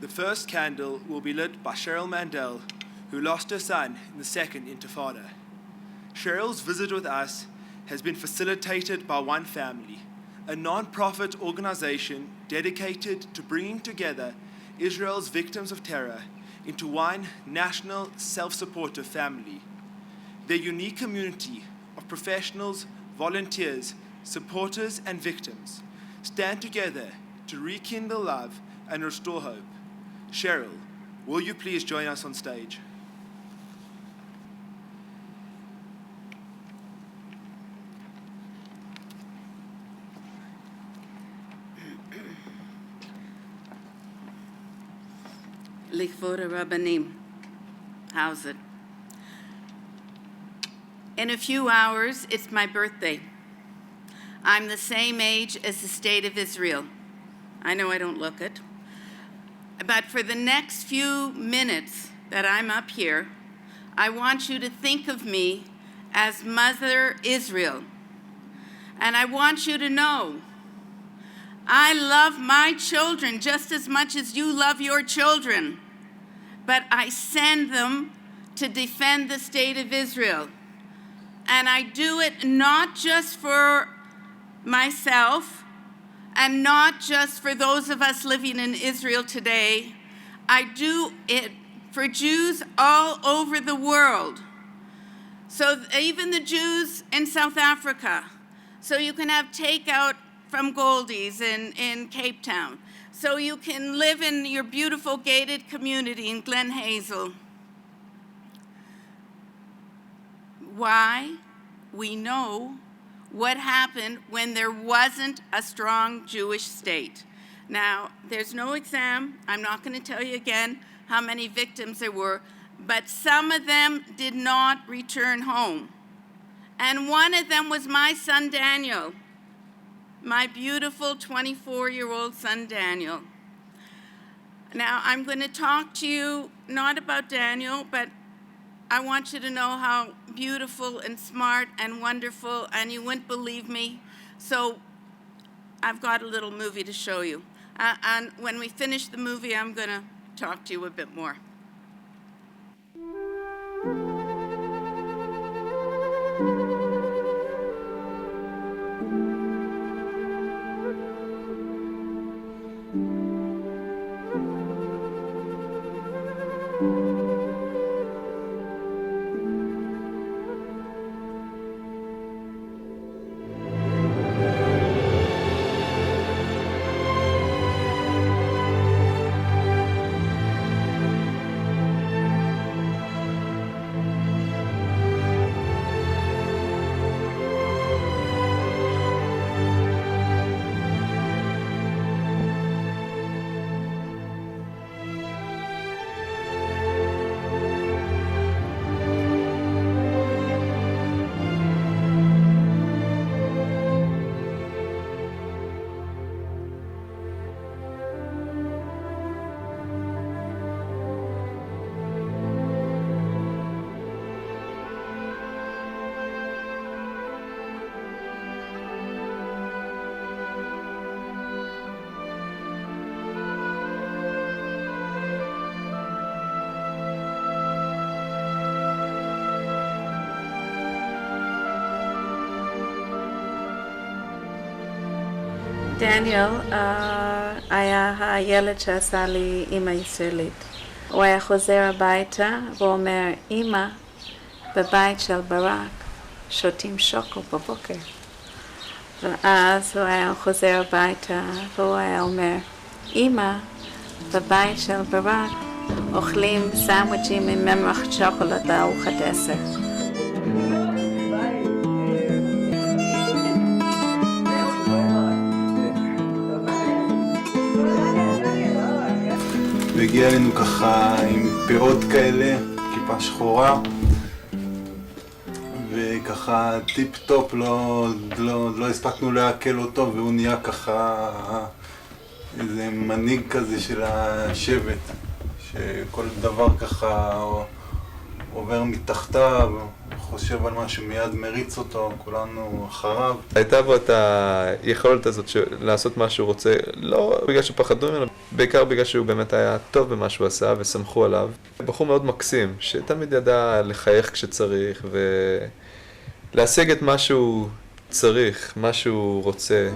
The first candle will be lit by Cheryl Mandel, who lost her son in the Second Intifada. Cheryl's visit with us has been facilitated by One Family, a non-profit organization dedicated to bringing together Israel's victims of terror into one national self-supportive family. Their unique community of professionals, volunteers, supporters, and victims stand together to rekindle love and restore hope. Cheryl, will you please join us on stage? לכבוד הרבנים. How's it? In a few hours, it's my birthday. I'm the same age as the state of Israel. I know I don't look it. But for the next few minutes that I'm up here, I want you to think of me as Mother Israel. And I want you to know, I love my children just as much as you love your children. But I send them to defend the state of Israel. And I do it not just for myself and not just for those of us living in Israel today. I do it for Jews all over the world. So even the Jews in South Africa. So you can have takeout from Goldie's in Cape Town. So you can live in your beautiful gated community in Glen Hazel. Why? We know what happened when there wasn't a strong Jewish state. Now, there's no exam. I'm not going to tell you again how many victims there were, but some of them did not return home. And one of them was my son Daniel. My beautiful 24-year-old son, Daniel. Now, I'm going to talk to you not about Daniel, but I want you to know how beautiful and smart and wonderful, and you wouldn't believe me. So I've got a little movie to show you. And when we finish the movie, I'm going to talk to you a bit more. דניאל היה הילד שעשה לי אמא ישראלית. הוא היה חוזר הביתה ואומר, אמא, בבית של ברק שותים שוקו בבוקר. ואז הוא היה חוזר הביתה והוא היה אומר, אמא, בבית של ברק אוכלים סנדוויצ'ים עם ממרח שוקולד לארוחת עשר. והגיע אלינו ככה עם פירות כאלה, כיפה שחורה, וככה טיפ טופ, לא הספקנו להקל אותו, והוא נהיה ככה איזה מנהיג כזה של השבט, שכל דבר ככה עובר מתחתיו, חושב על משהו מיד מריץ אותו, כולנו אחריו. הייתה בו את היכולת הזאת לעשות מה שהוא רוצה, לא בגלל שפחדו ממנו, בעיקר בגלל שהוא באמת היה טוב במה שהוא עשה וסמכו עליו. בחור מאוד מקסים, שתמיד ידע לחייך כשצריך ולהשיג את מה שהוא צריך, מה שהוא רוצה.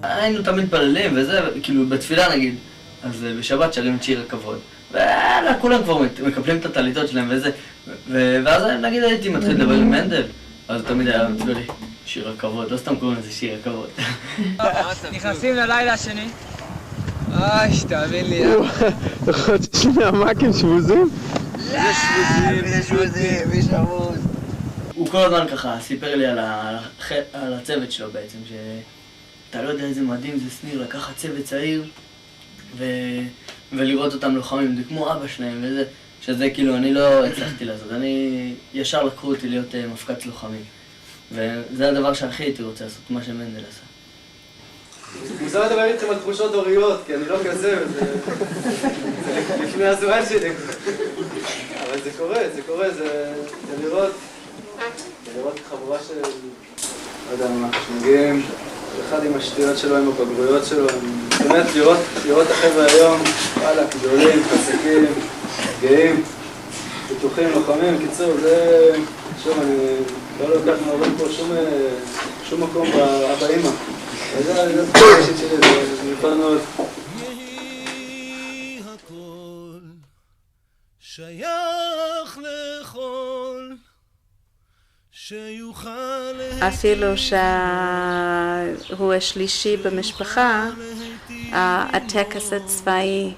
היינו תמיד מתפללים וזה, כאילו בתפילה נגיד, אז בשבת שרים את שיר הכבוד. ויאללה, כולם כבר מקפלים את הטליתות שלהם וזה, ואז נגיד הייתי מתחיל לדבר עם מנדל, אז תמיד היה מתחיל לי שיר הכבוד, לא סתם קוראים לזה שיר הכבוד. נכנסים ללילה השני. תאמין לי. אתה יכול שיש לי מהמקים שבוזים? יש שבוזים, יש שבוז. הוא כל הזמן ככה סיפר לי על הצוות שלו בעצם, אתה לא יודע איזה מדהים זה שניר לקחת צוות צעיר ולראות אותם לוחמים, זה כמו אבא שלהם וזה, שזה כאילו אני לא הצלחתי לעשות, אני ישר לקחו אותי להיות מפקד לוחמים וזה הדבר שהכי הייתי רוצה לעשות, מה שמנדל עשה. מוזר לדבר איתכם על תחושות הוריות, כי אני לא כזה וזה לפני הזמן שלי, אבל זה קורה, זה לראות חבורה של, לא יודע מה, שמגיעים אחד עם השטויות שלו, עם הבגרויות שלו, באמת לראות החבר'ה היום, וואלה, גדולים, חזקים, גאים, בטוחים, לוחמים, קיצור, זה, שוב, אני לא לוקח מהורים פה שום מקום באמא. זה תחושה אישית שלי, זה מיוחד מאוד. יהי הכל שייך לכל אפילו שהוא השלישי במשפחה, הטקס הצבאי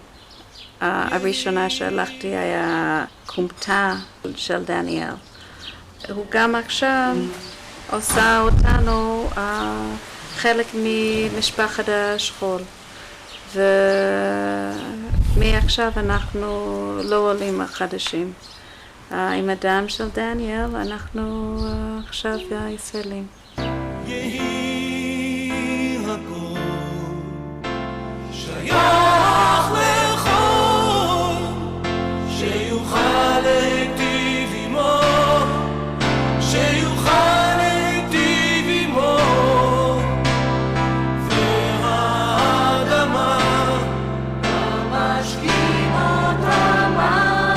הראשונה שהלכתי היה קומטה של דניאל. הוא גם עכשיו עושה אותנו חלק ממשפחת השכול. ומעכשיו אנחנו לא עולים החדשים. עם הדם של דניאל אנחנו עכשיו ישראלים. יהי הכל שייך לכל שיוכל להיטיב עמו, שיוכל להיטיב עמו, והאדמה המשכינות המים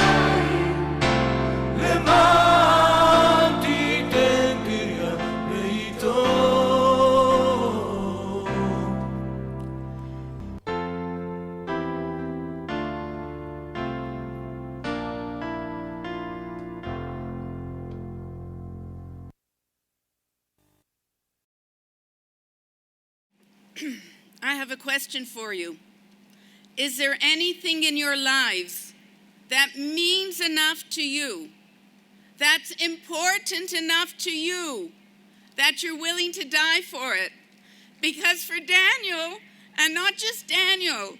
למען תיתן פריה בעיתו. I have a question for you. Is there anything in your lives that means enough to you, that's important enough to you, that you're willing to die for it? Because for Daniel, and not just Daniel,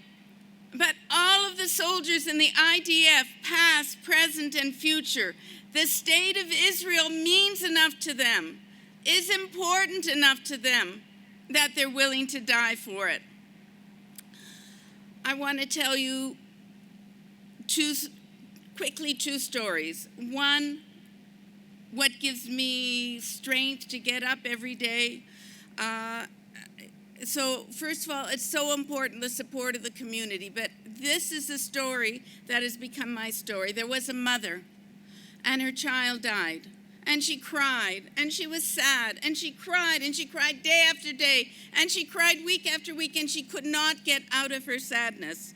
but all of the soldiers in the IDF, past, present, and future, the state of Israel means enough to them, is important enough to them, that they're willing to die for it. I want to tell you two stories. One, what gives me strength to get up every day. So first of all, it's so important, the support of the community, but this is a story that has become my story. There was a mother, and her child died. And she cried, and she was sad, and she cried day after day, and she cried week after week, and she could not get out of her sadness.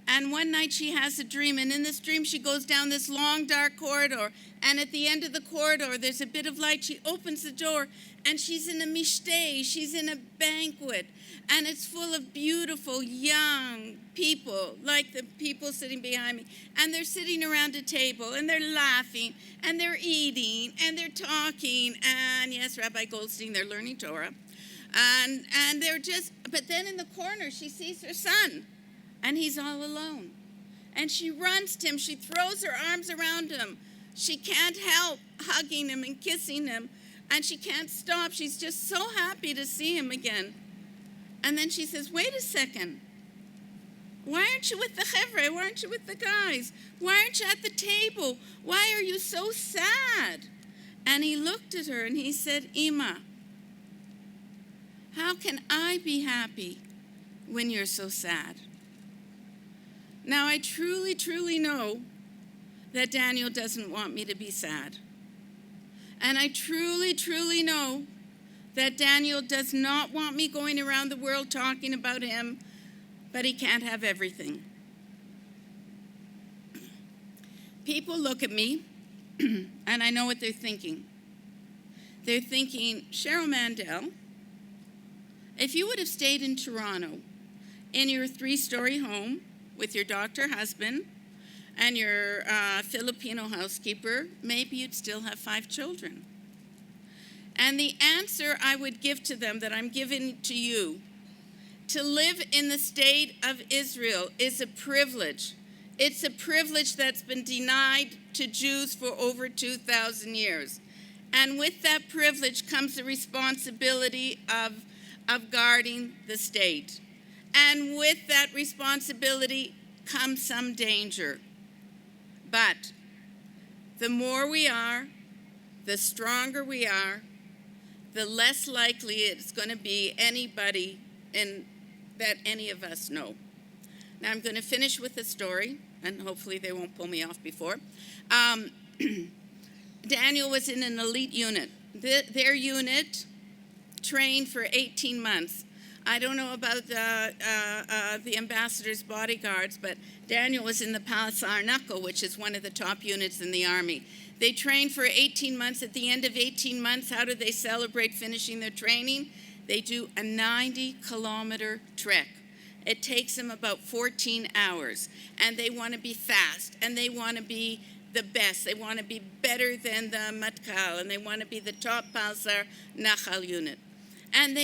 And one night she has a dream, and in this dream she goes down this long dark corridor, and at the end of the corridor there's a bit of light. She opens the door, and she's in a mishteh, she's in a banquet, And it's full of beautiful young people, like the people sitting behind me. And they're sitting around a table, and they're laughing, and they're eating, and they're talking. And yes, Rabbi Goldstein, they're learning Torah. And they're just, but then in the corner, she sees her son, and he's all alone. And she runs to him. She throws her arms around him. She can't help hugging him and kissing him. And she can't stop. She's just so happy to see him again. And then she says, wait a second. Why aren't you with the chevre? Why aren't you with the guys? Why aren't you at the table? Why are you so sad? And he looked at her and he said, Ima, how can I be happy when you're so sad? Now, I truly, truly know that Daniel doesn't want me to be sad. And I truly, truly know that Daniel does not want me going around the world talking about him, but he can't have everything. People look at me, and I know what they're thinking. They're thinking, Cheryl Mandel, if you would have stayed in Toronto in your 3-story home with your doctor husband and your Filipino housekeeper, maybe you'd still have 5 children. And the answer I would give to them that I'm giving to you, to live in the state of Israel is a privilege. It's a privilege that's been denied to Jews for over 2,000 years. And with that privilege comes the responsibility of guarding the state. And with that responsibility comes some danger. But the more we are, the stronger we are, the less likely it's going to be anybody that any of us know. Now I'm going to finish with a story, and hopefully they won't pull me off before. Daniel was in an elite unit. Their unit trained for 18 months. I don't know about the ambassador's bodyguards, but Daniel was in the Palsar Nachal, which is one of the top units in the army. They trained for 18 months. At the end of 18 months, how do they celebrate finishing their training? They do a 90-kilometer trek. It takes them about 14 hours, and they want to be fast, and they want to be the best. They want to be better than the Matkal, and they want to be the top Palsar Nachal unit. And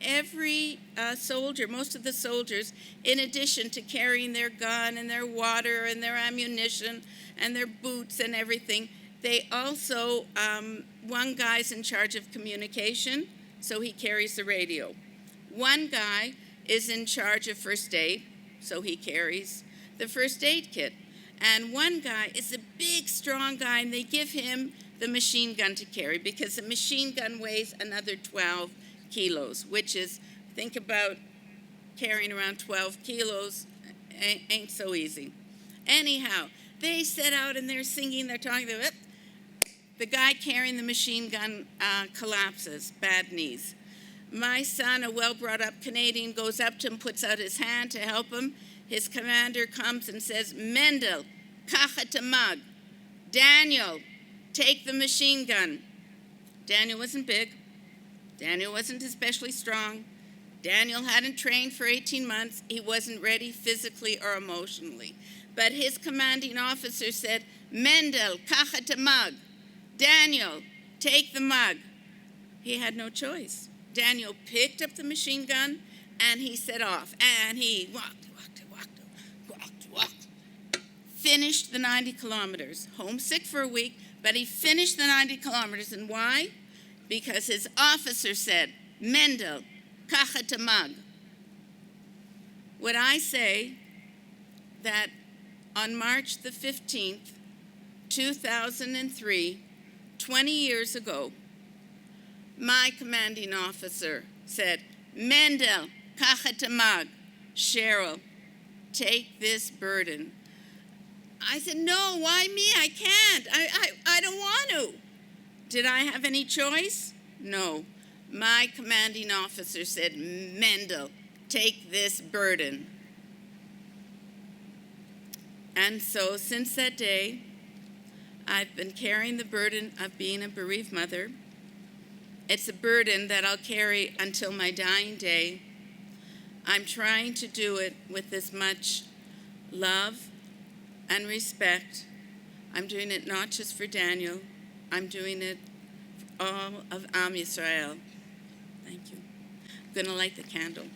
every soldier, most of the soldiers, in addition to carrying their gun and their water and their ammunition and their boots and everything, they also, one guy's in charge of communication, so he carries the radio. One guy is in charge of first aid, so he carries the first aid kit. And one guy is a big, strong guy, and they give him the machine gun to carry, because the machine gun weighs another 12 kilos, which is, think about carrying around 12 kilos, ain't so easy. Anyhow, they set out and they're singing, they're talking, the guy carrying the machine gun collapses, bad knees. My son, a well-brought-up Canadian, goes up to him, puts out his hand to help him. His commander comes and says, Mendel, kach et mag, Daniel, take the machine gun. Daniel wasn't big. Daniel wasn't especially strong. Daniel hadn't trained for 18 months. He wasn't ready physically or emotionally. But his commanding officer said, Mendel, kach et mag, Daniel, take the mug. He had no choice. Daniel picked up the machine gun and he set off. And he walked. Finished the 90 kilometers. Homesick for a week, but he finished the 90 kilometers. And why? Because his officer said, Mendel, kach et mag. Would I say that on March the 15th, 2003, 20 years ago, my commanding officer said, Mendel, kach et mag, Cheryl, take this burden. I said, no, why me? I can't. I don't want to. Did I have any choice? No. My commanding officer said, Mendel, take this burden. And so since that day, I've been carrying the burden of being a bereaved mother. It's a burden that I'll carry until my dying day. I'm trying to do it with as much love and respect. I'm doing it not just for Daniel, I'm doing it for all of Am Yisrael. Thank you. I'm going to light the candle.